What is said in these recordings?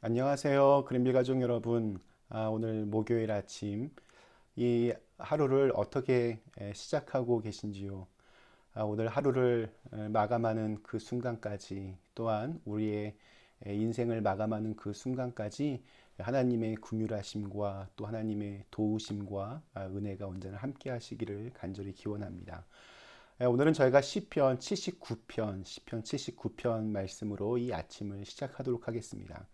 안녕하세요. 그린비 가족 여러분. 오늘 목요일 아침 이 하루를 어떻게 시작하고 계신지요? 오늘 하루를 마감하는 그 순간까지 또한 우리의 인생을 마감하는 그 순간까지 하나님의 긍휼하심과 또 하나님의 도우심과 은혜가 언제나 함께 하시기를 간절히 기원합니다. 오늘은 저희가 시편 79편 말씀으로 이 아침을 시작하도록 하겠습니다.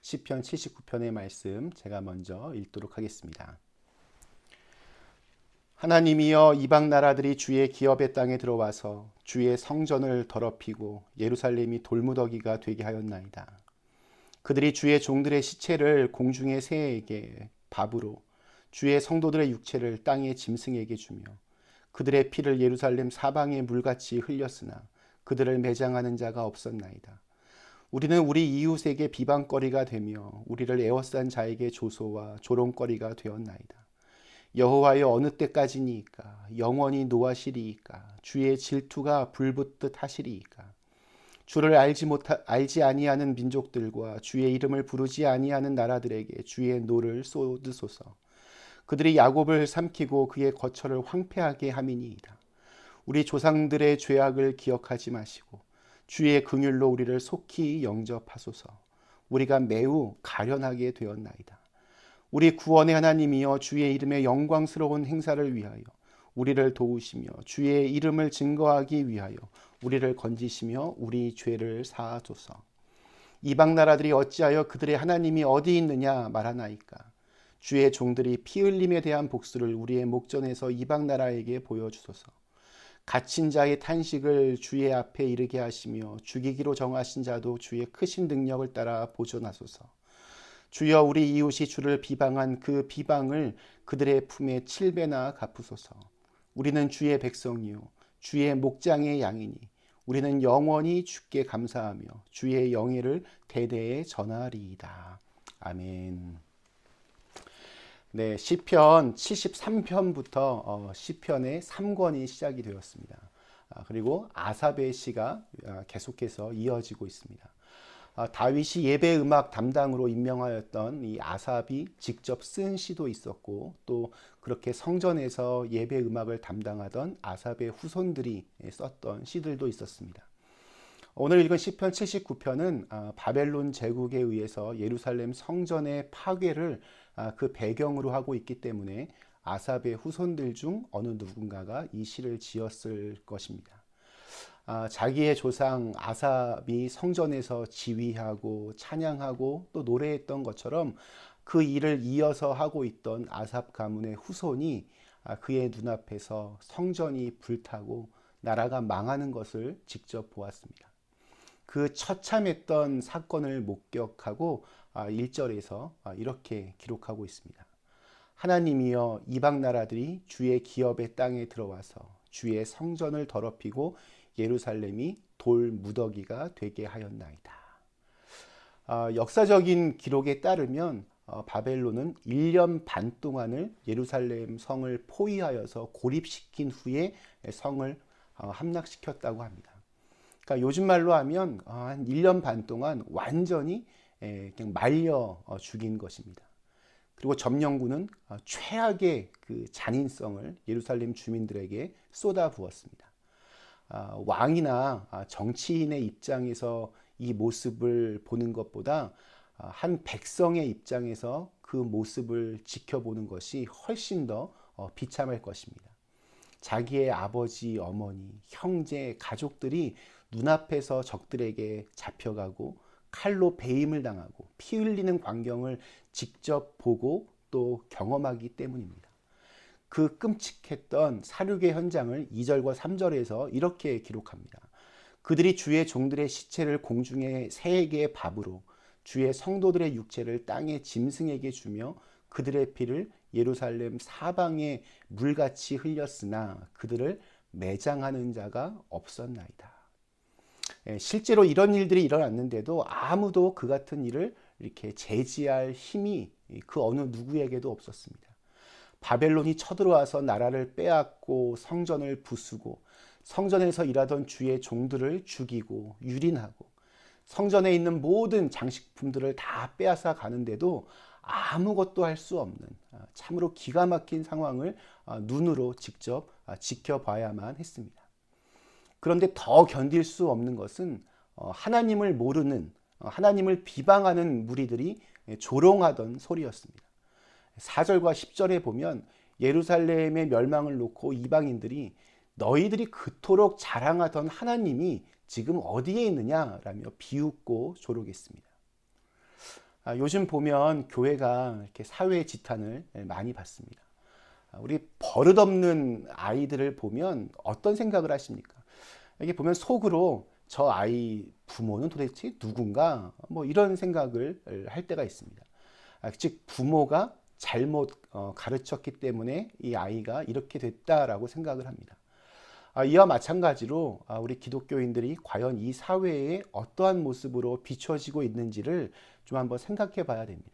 시편 79편의 말씀 제가 먼저 읽도록 하겠습니다. 하나님이여, 이방 나라들이 주의 기업의 땅에 들어와서 주의 성전을 더럽히고 예루살렘이 돌무더기가 되게 하였나이다. 그들이 주의 종들의 시체를 공중의 새에게 밥으로, 주의 성도들의 육체를 땅의 짐승에게 주며 그들의 피를 예루살렘 사방에 물같이 흘렸으나 그들을 매장하는 자가 없었나이다. 우리는 우리 이웃에게 비방거리가 되며 우리를 에워싼 자에게 조소와 조롱거리가 되었나이다. 여호와여, 어느 때까지니이까? 영원히 노하시리이까? 주의 질투가 불붙듯 하시리이까? 주를 알지 아니하는 민족들과 주의 이름을 부르지 아니하는 나라들에게 주의 노를 쏟으소서. 그들이 야곱을 삼키고 그의 거처를 황폐하게 함이니이다. 우리 조상들의 죄악을 기억하지 마시고 주의 긍휼로 우리를 속히 영접하소서. 우리가 매우 가련하게 되었나이다. 우리 구원의 하나님이여, 주의 이름의 영광스러운 행사를 위하여 우리를 도우시며 주의 이름을 증거하기 위하여 우리를 건지시며 우리 죄를 사하소서. 이방 나라들이 어찌하여 그들의 하나님이 어디 있느냐 말하나이까? 주의 종들이 피 흘림에 대한 복수를 우리의 목전에서 이방 나라에게 보여주소서. 갇힌 자의 탄식을 주의 앞에 이르게 하시며 죽이기로 정하신 자도 주의 크신 능력을 따라 보존하소서. 주여, 우리 이웃이 주를 비방한 그 비방을 그들의 품에 7배나 갚으소서. 우리는 주의 백성이요 주의 목장의 양이니 우리는 영원히 주께 감사하며 주의 영예를 대대에 전하리이다. 아멘. 네, 시편 73편부터 시편의 3권이 시작이 되었습니다. 그리고 아삽의 시가 계속해서 이어지고 있습니다. 다윗이 예배 음악 담당으로 임명하였던 이 아삽이 직접 쓴 시도 있었고, 또 그렇게 성전에서 예배 음악을 담당하던 아삽의 후손들이 썼던 시들도 있었습니다. 오늘 읽은 시편 79편은 바벨론 제국에 의해서 예루살렘 성전의 파괴를 그 배경으로 하고 있기 때문에 아삽의 후손들 중 어느 누군가가 이 시를 지었을 것입니다. 자기의 조상 아삽이 성전에서 지휘하고 찬양하고 또 노래했던 것처럼 그 일을 이어서 하고 있던 아삽 가문의 후손이 그의 눈앞에서 성전이 불타고 나라가 망하는 것을 직접 보았습니다. 그 처참했던 사건을 목격하고 1절에서 이렇게 기록하고 있습니다. 하나님이여, 이방 나라들이 주의 기업의 땅에 들어와서 주의 성전을 더럽히고 예루살렘이 돌 무더기가 되게 하였나이다. 역사적인 기록에 따르면 바벨론은 1년 반 동안을 예루살렘 성을 포위하여서 고립시킨 후에 성을 함락시켰다고 합니다. 그러니까 요즘 말로 하면 한 1년 반 동안 완전히 그냥 말려 죽인 것입니다. 그리고 점령군은 최악의 그 잔인성을 예루살렘 주민들에게 쏟아부었습니다. 왕이나 정치인의 입장에서 이 모습을 보는 것보다 한 백성의 입장에서 그 모습을 지켜보는 것이 훨씬 더 비참할 것입니다. 자기의 아버지, 어머니, 형제, 가족들이 눈앞에서 적들에게 잡혀가고 칼로 베임을 당하고 피 흘리는 광경을 직접 보고 또 경험하기 때문입니다. 그 끔찍했던 살육의 현장을 2절과 3절에서 이렇게 기록합니다. 그들이 주의 종들의 시체를 공중의 새에게 밥으로, 주의 성도들의 육체를 땅의 짐승에게 주며 그들의 피를 예루살렘 사방에 물같이 흘렸으나 그들을 매장하는 자가 없었나이다. 실제로 이런 일들이 일어났는데도 아무도 그 같은 일을 이렇게 제지할 힘이 그 어느 누구에게도 없었습니다. 바벨론이 쳐들어와서 나라를 빼앗고 성전을 부수고 성전에서 일하던 주의 종들을 죽이고 유린하고 성전에 있는 모든 장식품들을 다 빼앗아 가는데도 아무것도 할 수 없는 참으로 기가 막힌 상황을 눈으로 직접 지켜봐야만 했습니다. 그런데 더 견딜 수 없는 것은 하나님을 모르는 하나님을 비방하는 무리들이 조롱하던 소리였습니다. 4절과 10절에 보면 예루살렘의 멸망을 놓고 이방인들이 너희들이 그토록 자랑하던 하나님이 지금 어디에 있느냐라며 비웃고 조롱했습니다. 요즘 보면 교회가 이렇게 사회 지탄을 많이 받습니다. 우리 버릇없는 아이들을 보면 어떤 생각을 하십니까? 여기 보면 속으로 저 아이 부모는 도대체 누군가 뭐 이런 생각을 할 때가 있습니다. 즉 부모가 잘못 가르쳤기 때문에 이 아이가 이렇게 됐다라고 생각을 합니다. 이와 마찬가지로 우리 기독교인들이 과연 이 사회에 어떠한 모습으로 비춰지고 있는지를 좀 한번 생각해 봐야 됩니다.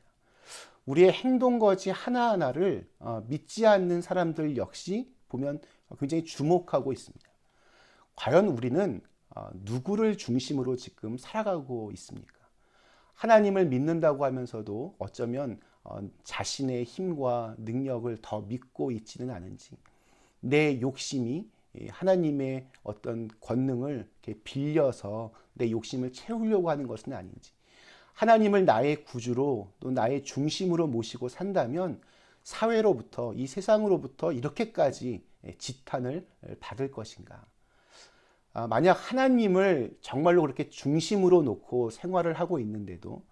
우리의 행동 거지 하나하나를 믿지 않는 사람들 역시 보면 굉장히 주목하고 있습니다. 과연 우리는 누구를 중심으로 지금 살아가고 있습니까? 하나님을 믿는다고 하면서도 어쩌면 자신의 힘과 능력을 더 믿고 있지는 않은지, 내 욕심이 하나님의 어떤 권능을 이렇게 빌려서 내 욕심을 채우려고 하는 것은 아닌지, 하나님을 나의 구주로 또 나의 중심으로 모시고 산다면 사회로부터 이 세상으로부터 이렇게까지 지탄을 받을 것인가? 만약 하나님을 정말로 그렇게 중심으로 놓고 생활을 하고 있는데도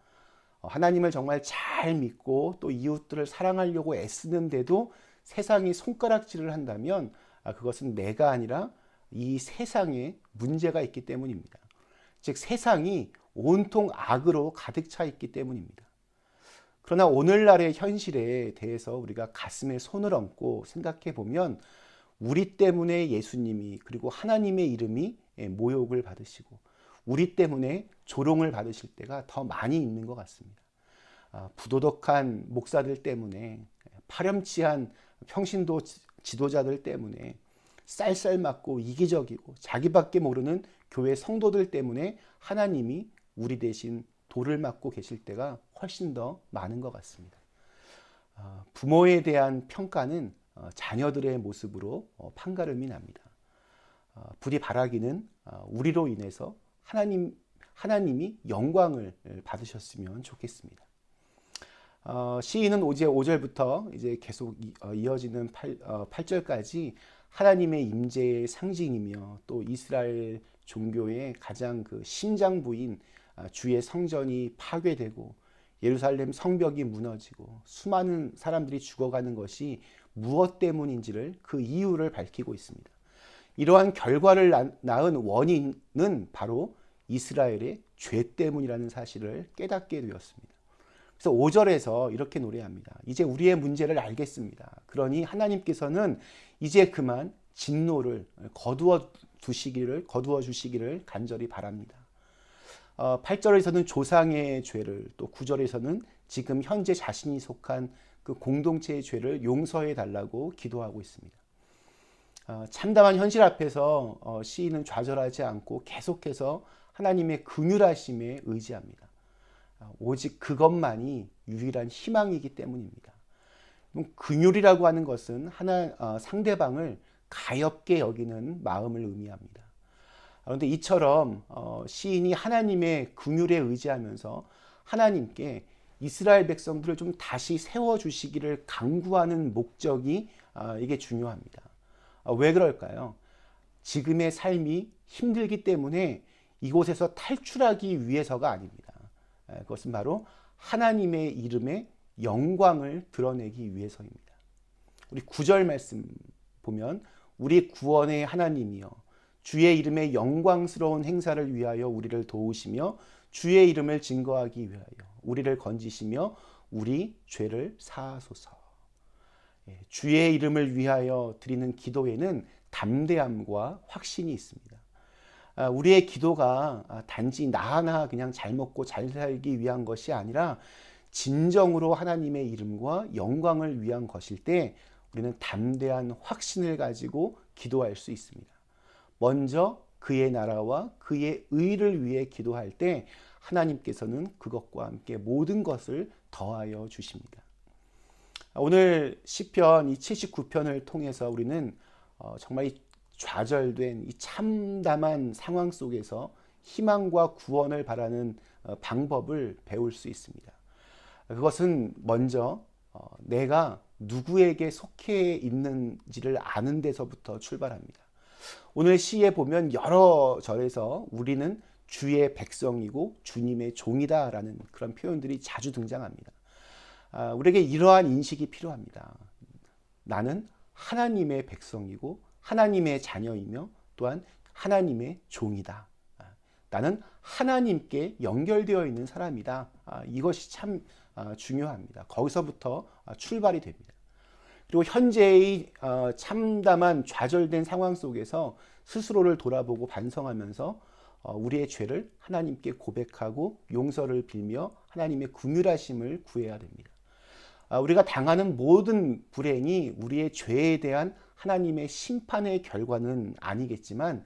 하나님을 정말 잘 믿고 또 이웃들을 사랑하려고 애쓰는데도 세상이 손가락질을 한다면 그것은 내가 아니라 이 세상에 문제가 있기 때문입니다. 즉 세상이 온통 악으로 가득 차 있기 때문입니다. 그러나 오늘날의 현실에 대해서 우리가 가슴에 손을 얹고 생각해 보면 우리 때문에 예수님이 그리고 하나님의 이름이 모욕을 받으시고 우리 때문에 조롱을 받으실 때가 더 많이 있는 것 같습니다. 부도덕한 목사들 때문에 파렴치한 평신도 지도자들 때문에 쌀쌀맞고 이기적이고 자기밖에 모르는 교회 성도들 때문에 하나님이 우리 대신 돌을 맞고 계실 때가 훨씬 더 많은 것 같습니다. 부모에 대한 평가는 자녀들의 모습으로 판가름이 납니다. 부디 바라기는 우리로 인해서 하나님이 영광을 받으셨으면 좋겠습니다. 시인은 5절부터 이제 계속 이어지는 8절까지 하나님의 임재의 상징이며 또 이스라엘 종교의 가장 그 심장부인 주의 성전이 파괴되고 예루살렘 성벽이 무너지고 수많은 사람들이 죽어가는 것이 무엇 때문인지를 그 이유를 밝히고 있습니다. 이러한 결과를 낳은 원인은 바로 이스라엘의 죄 때문이라는 사실을 깨닫게 되었습니다. 그래서 5절에서 이렇게 노래합니다. 이제 우리의 문제를 알겠습니다. 그러니 하나님께서는 이제 그만 진노를 거두어 주시기를 간절히 바랍니다. 8절에서는 조상의 죄를, 또 9절에서는 지금 현재 자신이 속한 그 공동체의 죄를 용서해 달라고 기도하고 있습니다. 참담한 현실 앞에서 시인은 좌절하지 않고 계속해서 하나님의 긍휼하심에 의지합니다. 오직 그것만이 유일한 희망이기 때문입니다. 긍휼이라고 하는 것은 상대방을 가엾게 여기는 마음을 의미합니다. 그런데 이처럼 시인이 하나님의 긍휼에 의지하면서 하나님께 이스라엘 백성들을 좀 다시 세워주시기를 간구하는 목적이 이게 중요합니다. 왜 그럴까요? 지금의 삶이 힘들기 때문에 이곳에서 탈출하기 위해서가 아닙니다. 그것은 바로 하나님의 이름의 영광을 드러내기 위해서입니다. 우리 9절 말씀 보면 우리 구원의 하나님이여 주의 이름의 영광스러운 행사를 위하여 우리를 도우시며 주의 이름을 증거하기 위하여 우리를 건지시며 우리 죄를 사하소서. 주의 이름을 위하여 드리는 기도에는 담대함과 확신이 있습니다. 우리의 기도가 단지 나 하나 그냥 잘 먹고 잘 살기 위한 것이 아니라 진정으로 하나님의 이름과 영광을 위한 것일 때 우리는 담대한 확신을 가지고 기도할 수 있습니다. 먼저 그의 나라와 그의 의를 위해 기도할 때 하나님께서는 그것과 함께 모든 것을 더하여 주십니다. 오늘 시편 이 79편을 통해서 우리는 정말 이 좌절된 이 참담한 상황 속에서 희망과 구원을 바라는 방법을 배울 수 있습니다. 그것은 먼저 내가 누구에게 속해 있는지를 아는 데서부터 출발합니다. 오늘 시에 보면 여러 절에서 우리는 주의 백성이고 주님의 종이다라는 그런 표현들이 자주 등장합니다. 우리에게 이러한 인식이 필요합니다. 나는 하나님의 백성이고 하나님의 자녀이며 또한 하나님의 종이다. 나는 하나님께 연결되어 있는 사람이다. 이것이 참 중요합니다. 거기서부터 출발이 됩니다. 그리고 현재의 참담한 좌절된 상황 속에서 스스로를 돌아보고 반성하면서 우리의 죄를 하나님께 고백하고 용서를 빌며 하나님의 긍휼하심을 구해야 됩니다. 우리가 당하는 모든 불행이 우리의 죄에 대한 하나님의 심판의 결과는 아니겠지만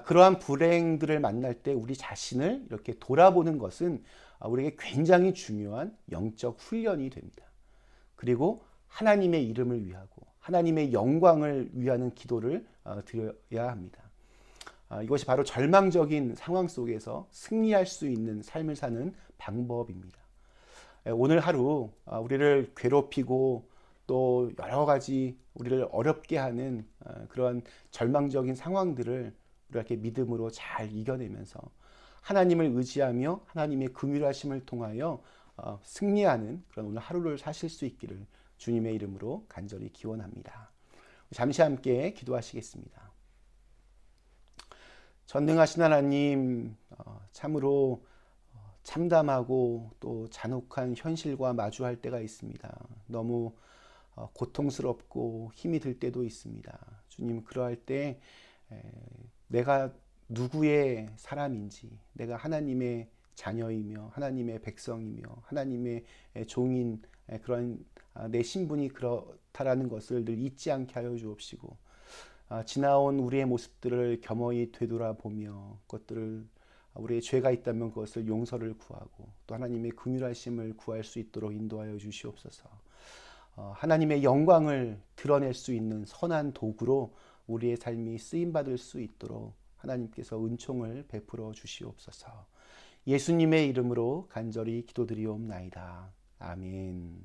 그러한 불행들을 만날 때 우리 자신을 이렇게 돌아보는 것은 우리에게 굉장히 중요한 영적 훈련이 됩니다. 그리고 하나님의 이름을 위하고 하나님의 영광을 위하는 기도를 드려야 합니다. 이것이 바로 절망적인 상황 속에서 승리할 수 있는 삶을 사는 방법입니다. 오늘 하루 우리를 괴롭히고 또 여러 가지 우리를 어렵게 하는 그런 절망적인 상황들을 우리가 이렇게 믿음으로 잘 이겨내면서 하나님을 의지하며 하나님의 긍휼하심을 통하여 승리하는 그런 오늘 하루를 사실 수 있기를 주님의 이름으로 간절히 기원합니다. 잠시 함께 기도하시겠습니다. 전능하신 하나님, 참으로 참담하고 또 잔혹한 현실과 마주할 때가 있습니다. 너무 고통스럽고 힘이 들 때도 있습니다. 주님, 그러할 때 내가 누구의 사람인지, 내가 하나님의 자녀이며 하나님의 백성이며 하나님의 종인 그런 내 신분이 그렇다라는 것을 늘 잊지 않게 하여 주옵시고, 지나온 우리의 모습들을 겸허히 되돌아보며 그것들을 우리의 죄가 있다면 그것을 용서를 구하고 또 하나님의 긍휼하심을 구할 수 있도록 인도하여 주시옵소서. 하나님의 영광을 드러낼 수 있는 선한 도구로 우리의 삶이 쓰임받을 수 있도록 하나님께서 은총을 베풀어 주시옵소서. 예수님의 이름으로 간절히 기도드리옵나이다. 아멘.